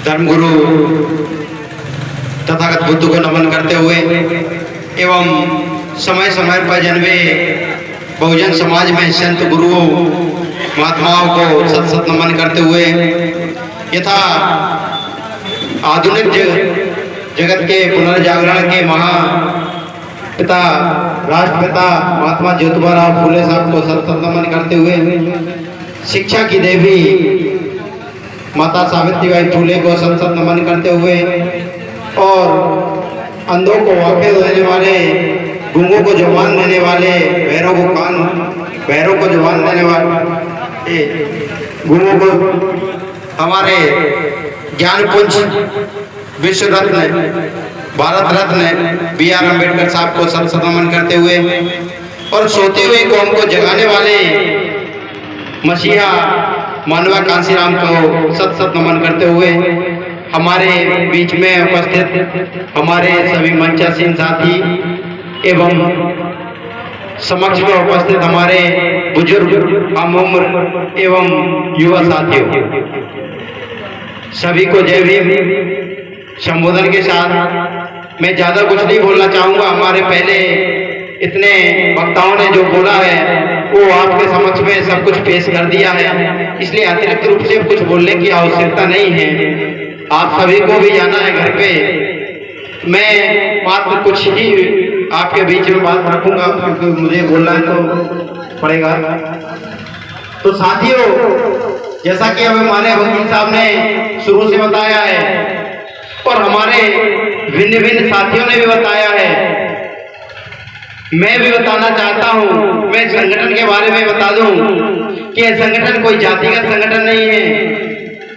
धर्मगुरु तथागत बुद्ध को नमन करते हुए एवं समय समय पर जन्मे बहुजन समाज में संत गुरुओं महात्माओं को सत सत नमन करते हुए यथा आधुनिक जगत के पुनर्जागरण के महापिता राष्ट्रपिता महात्मा ज्योतिबा फूले साहब को सत सत नमन करते हुए शिक्षा की देवी माता सावित्रीबाई फूले को सत सत नमन करते हुए और अंधों को आंखें देने वाले, गूंगों को जुबान देने वाले, बहरों को जुबान देने वाले, गूंगों को हमारे ज्ञानपुंज विश्व रत्न भारत रत्न B.R. अम्बेडकर साहब को सत सत नमन करते हुए और सोते हुए कौम को जगाने वाले मसीहा मानवा कांसीराम को सत सत नमन करते हुए हमारे बीच में उपस्थित हमारे सभी मंचासीन साथी एवं समक्ष में उपस्थित हमारे बुजुर्ग हम उम्र एवं युवा साथियों सभी को जय भीम। संबोधन के साथ मैं ज्यादा कुछ नहीं बोलना चाहूंगा। हमारे पहले इतने वक्ताओं ने जो बोला है वो आपके समक्ष में सब कुछ पेश कर दिया है, इसलिए अतिरिक्त रूप से कुछ बोलने की आवश्यकता नहीं है। आप सभी को भी जाना है घर पे। मैं मात्र कुछ ही आपके बीच में बात रखूंगा क्योंकि मुझे बोलना है तो पड़ेगा। तो साथियों, जैसा कि अब हमारे वकील साहब ने शुरू से बताया है और हमारे भिन्न भिन्न साथियों ने भी बताया है, मैं भी बताना चाहता हूं। मैं संगठन के बारे में बता दूं कि यह संगठन कोई जातिगत संगठन नहीं है,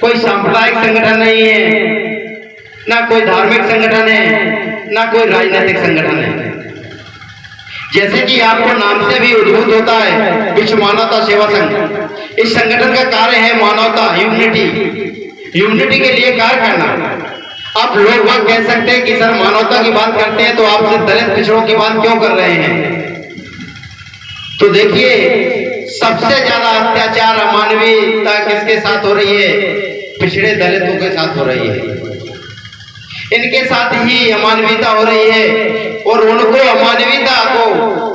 कोई सांप्रदायिक संगठन नहीं है, ना कोई धार्मिक संगठन है, ना कोई राजनीतिक संगठन है। जैसे कि आपको नाम से भी उद्भूत होता है विश्व मानवता सेवा संघ। इस संगठन का कार्य है मानवता, यूनिटी के लिए कार्य करना। आप लोग बात कह सकते हैं कि सर मानवता की बात करते हैं तो आप सिर्फ दलित पिछड़ों की बात क्यों कर रहे हैं? तो देखिए, सबसे ज्यादा अत्याचार अमानवीयता किसके साथ हो रही है? पिछड़े दलितों के साथ हो रही है। इनके साथ ही अमानवीयता हो रही है और उनको अमानवीयता को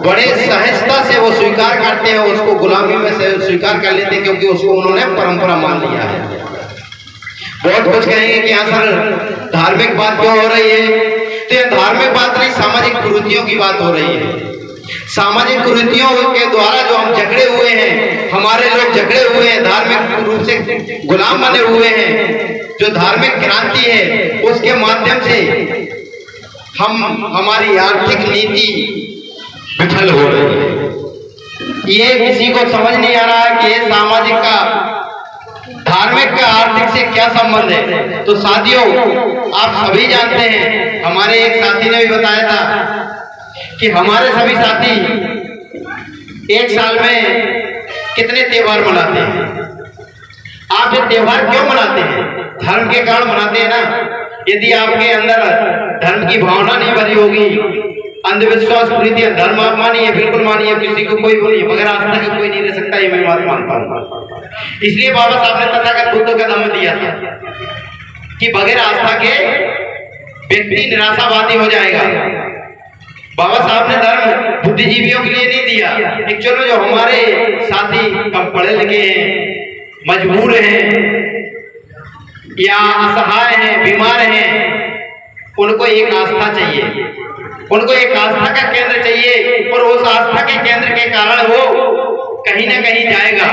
बड़े सहजता से वो स्वीकार करते हैं, उसको गुलामी में से स्वीकार कर लेते हैं क्योंकि उसको उन्होंने परंपरा मान लिया है। बहुत कुछ कहेंगे कि हाँ सर धार्मिक बात क्यों हो रही है? तो यह धार्मिक बात नहीं, सामाजिक कुरीतियों की बात हो रही है। सामाजिक कुरीतियों के द्वारा जो हम जकड़े हुए हैं, हमारे लोग जकड़े हुए हैं, धार्मिक रूप से गुलाम बने हुए हैं। जो धार्मिक क्रांति है उसके माध्यम से हमारी आर्थिक नीति विफल हो रही है। ये किसी को समझ नहीं आ रहा है कि ये सामाजिक का धार्मिक का आर्थिक से क्या संबंध है। तो साथियों, आप सभी जानते हैं, हमारे एक साथी ने भी बताया था कि हमारे सभी साथी एक साल में कितने त्योहार मनाते हैं। आप ये त्योहार क्यों मनाते हैं? धर्म के कारण मनाते हैं ना। यदि आपके अंदर धर्म की भावना नहीं भरी होगी, अंधविश्वास कुरीति धर्म आप मानिए, बिल्कुल मानिए, किसी को कोई बोलिए, बगैर आस्था के कोई नहीं रह सकता, ये मैं बात मानता हूँ। इसलिए बाबा साहब ने तथागत बुद्ध का दम दिया था कि बगैर आस्था के व्यक्ति निराशावादी हो जाएगा। बाबा साहब ने धर्म बुद्धिजीवियों के लिए नहीं दिया। एक्चुअली जो हमारे साथी कम पढ़े लिखे हैं, मजबूर हैं या असहाय हैं, बीमार हैं, उनको एक आस्था चाहिए, उनको एक आस्था का केंद्र चाहिए और उस आस्था के केंद्र के कारण वो कहीं ना कहीं जाएगा।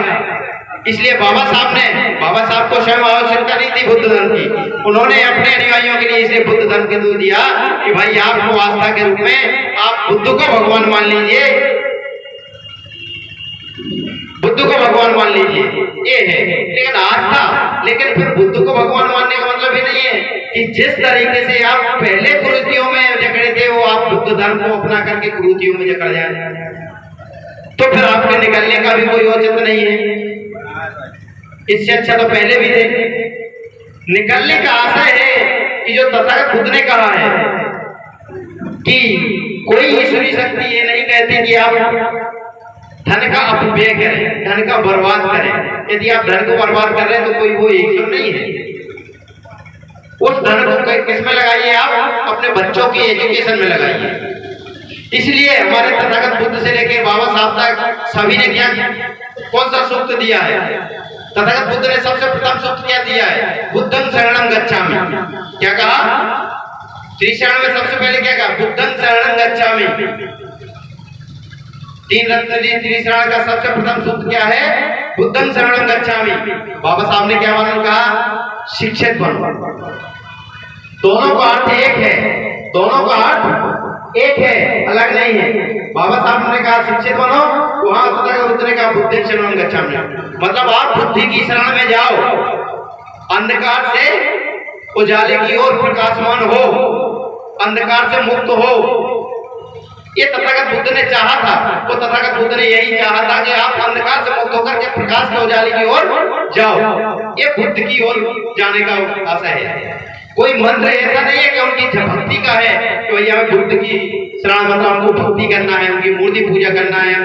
इसलिए बाबा साहब को स्वयं आवश्यकता नहीं थी बुद्ध धर्म की, उन्होंने अपने अनुयायियों के लिए इसलिए बुद्ध धर्म के दूध दिया कि भाई आपको आस्था के रूप में आप बुद्ध को भगवान मान लीजिए, बुद्ध को भगवान मान लीजिए, ये है। लेकिन आस्था, लेकिन फिर बुद्ध को भगवान मानने का मतलब ये नहीं है कि जिस तरीके से आप पहले कुरीतियों में जकड़े थे वो आप बुद्ध धर्म को अपना करके कुरीतियों में जकड़ जाए, तो फिर आपके निकलने का भी कोई औचित्य नहीं है। इससे अच्छा तो पहले भी थे। निकलने का आशय है कि जो तथागत बुद्ध ने कहा है कि कोई ईश्वरी शक्ति ये नहीं कहती कि आप धन का अपव्यय करें, धन का बर्बाद करें। यदि आप धन को बर्बाद कर रहे हैं तो कोई वो ईश्वर नहीं है। उस धन को किस में लगाइए? आप अपने बच्चों की एजुकेशन में लगाइए। इसलिए हमारे तथागत बुद्ध से लेकर बाबा साहब तक सभी ने क्या कौन सा सूक्त दिया है? तथागत बुद्ध ने सबसे प्रथम सूक्त क्या दिया है? बुद्धं शरणं गच्छामि। क्या कहा? त्रिशरण में सबसे पहले क्या कहा? बुद्धं शरणं गच्छामि। तीन रत्न दी त्रिशरण का सबसे प्रथम सूत्र क्या है? बुद्धं शरणं गच्छामि। बाबा साहब ने क्या मालूम कहा? शिक्षित बनो। दोनों का अर्थ एक है, दोनों का अर्थ एक है, अलग नहीं है। बाबा साहब ने कहा शिक्षित बनो, वहां तथागत बुद्ध ने कहा बुद्धं शरणं गच्छामि। मतलब आप बुद्धि की शरण में जाओ, अंधकार से उजाले की ओर प्रकाशमान हो, अंधकार से मुक्त हो। ये तथागत बुद्ध ने चाहा था। वो तथागत बुद्ध ने यही चाहा था कि आप अंधकार से मुक्त होकर के प्रकाश के उजाले की ओर जाओ। ये बुद्ध की ओर जाने का आशा है। कोई मंत्र ऐसा नहीं है कि उनकी भक्ति का है कि भैया बुद्ध की शरण, मतलब हमको भक्ति करना है, उनकी मूर्ति पूजा करना है। हम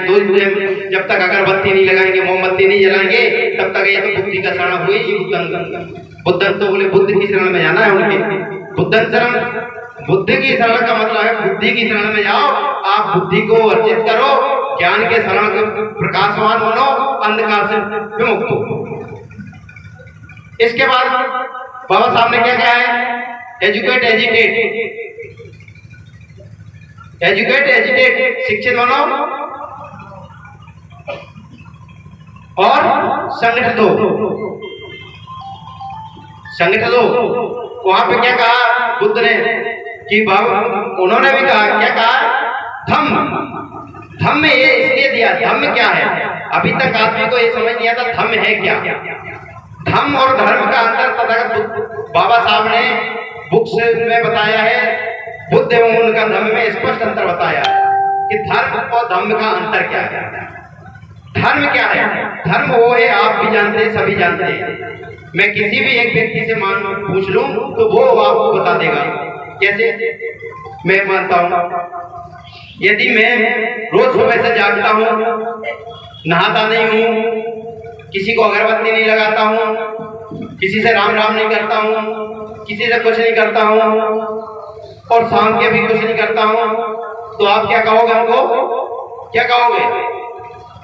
जब तक अगरबत्ती नहीं लगाएंगे, मोमबत्ती नहीं जलाएंगे, तब तक ये तो बुद्धि का शरण हुई। बुद्धन तो बोले बुद्ध की शरण में जाना है उनके। बुद्धन शरण, बुद्ध की शरण का मतलब है बुद्धि की शरण में जाओ। आप बुद्धि को अर्जित करो, ज्ञान के शरण के प्रकाशवान बनो, अंधकार से विमुक्त हो। इसके बाद बाबा साहब ने क्या कहा है? एजुकेट एजिटेट, एजुकेट एजिटेट, शिक्षित बनो और संगठित हो, संगठित हो। वहां पे क्या कहा बुद्ध ने कि बाबा, उन्होंने भी कहा, क्या कहा? धम्म। धम्म ये इसलिए दिया, धम्म क्या है? अभी तक आदमी को ये समझ नहीं आता धम्म है क्या। धम्म और धर्म का अंतर तथागत बाबा साहब ने बुक्स में बताया है। बुद्ध एवं उनका धर्म में स्पष्ट अंतर बताया कि धर्म और धम्म का अंतर क्या है। धर्म क्या है? धर्म वो है, आप भी जानते हैं, सभी जानते हैं। मैं किसी भी एक व्यक्ति से पूछ लूं तो वो आपको बता देगा। कैसे? मैं मानता हूं, यदि मैं रोज सुबह से जागता हूं, नहाता नहीं हूं, किसी को अगरबत्ती नहीं लगाता हूं, किसी से राम राम नहीं करता हूं, किसी से कुछ नहीं करता हूं और शाम के भी कुछ नहीं करता हूं, तो आप क्या कहोगे? हमको क्या कहोगे?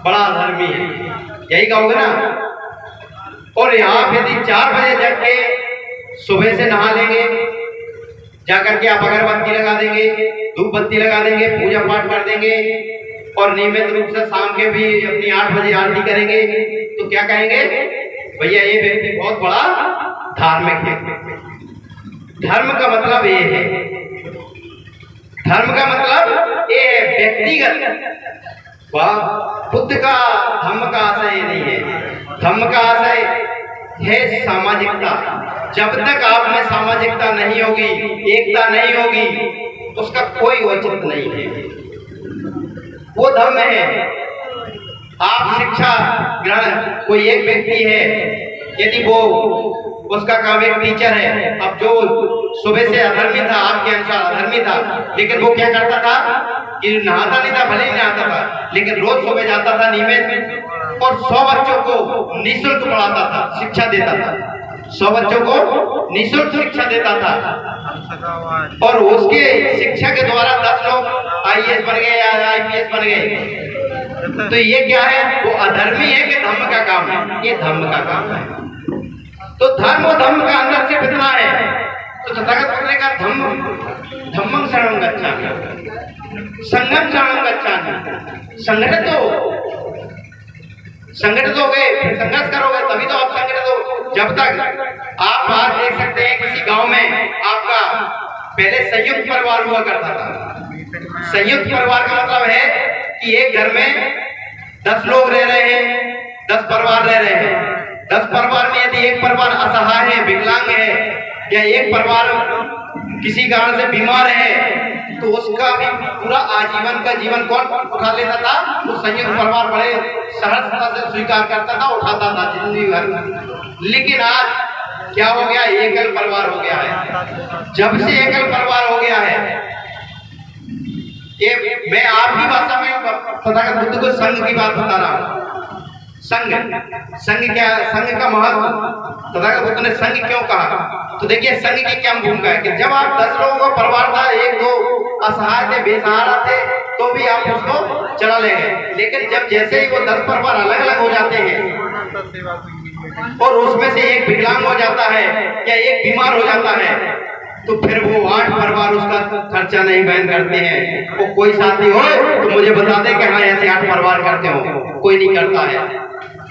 बड़ा अधर्मी है, यही कहोगे ना। और आप यदि 4 बजे जग के सुबह से नहा लेंगे, जाकर के आप अगरबत्ती लगा देंगे, धूप बत्ती लगा देंगे, पूजा पाठ कर देंगे और नियमित रूप से शाम के भी अपनी 8 बजे आरती करेंगे, तो क्या कहेंगे? भैया ये व्यक्ति बहुत बड़ा धार्मिक है। धर्म का मतलब ये है, धर्म का मतलब ये है व्यक्तिगत। वाह, बुद्ध का धम्म का आशय ये नहीं है। धम्म का आशय है सामाजिकता। जब तक आप में सामाजिकता नहीं होगी, एकता नहीं होगी, उसका कोई औचित्य नहीं है। वो धर्म है। आप शिक्षा ग्रहण, कोई एक व्यक्ति है, यदि वो उसका काम एक टीचर है, अब जो सुबह से अधर्मी था, आपके अनुसार अधर्मी था, लेकिन वो क्या करता था कि नहाता नहीं था, भले ही नहाता था, लेकिन रोज सुबह जाता था नियमित और 100 बच्चों को निःशुल्क पढ़ाता था, शिक्षा देता था। 100 बच्चों को निःशुल्क शिक्षा देता था और उसके शिक्षा के द्वारा 10 लोग IAS बन गए या IPS बन गए। तो ये क्या है? वो अधर्मी है कि धर्म का काम है? ये धर्म का काम है। तो धर्म और धर्म का अंदर से कितना है? तो तथागत बुद्ध ने कहा धम्मं शरणं गच्छामि, संघं शरणं गच्छामि। संगठित हो गए, फिर संघर्ष करोगे तभी तो आप संगठित हो। जब तक आप आज देख सकते हैं किसी गांव में आपका पहले संयुक्त परिवार हुआ करता था। संयुक्त परिवार का मतलब है कि एक घर में 10 लोग रह रहे हैं, 10 परिवार रह रहे हैं। 10 परिवार में यदि एक परिवार असहाय है, विकलांग है, या एक परिवार किसी कारण से बीमार है, तो उसका भी पूरा आजीवन का जीवन कौन उठा लेता था? वो संयुक्त परिवार बड़े सहजता से स्वीकार करता था, उठाता था जिंदगी भर। लेकिन आज क्या हो गया? एकल परिवार हो गया है। जब से एकल परिवार हो गया है, ये मैं आपकी भाषा में तथागत बुद्ध को संघ की बात बता रहा हूँ। संघ क्या, संघ का महत्व, तथागत बुद्ध ने संघ क्यों कहा? तो देखिए संघ की क्या भूमिका है कि जब आप 10 लोगों का परिवार था, 1-2 असहाय थे, बेसहारा थे, तो भी आप उसको चला ले गए। लेकिन जब जैसे ही वो 10 परिवार अलग अलग हो जाते हैं और उसमें से एक विकलांग हो जाता है या एक बीमार हो जाता है, तो फिर वो 8 परिवार उसका खर्चा नहीं वहन करते हैं। वो कोई साथी हो तो मुझे बता दे कि हाँ ऐसे 8 परिवार करते हो, कोई नहीं करता है।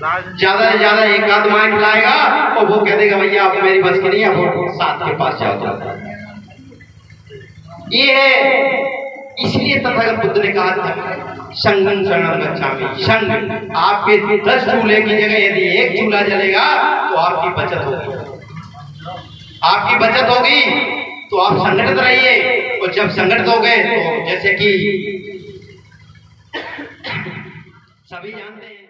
ज्यादा से ज्यादा एक आध माइक लाएगा और वो कह देगा भैया आप मेरी बस की नहीं, आप साथ के पास जाओ। ये है, इसलिए तथागत बुद्ध ने कहा था संघं शरणं गच्छामि। संघ, आपके 10 चूल्हे की जगह यदि एक चूल्हा जलेगा तो आपकी बचत होगी, आपकी बचत होगी। तो आप संगठित रहिए, और जब संगठित हो गए तो जैसे कि सभी जानते हैं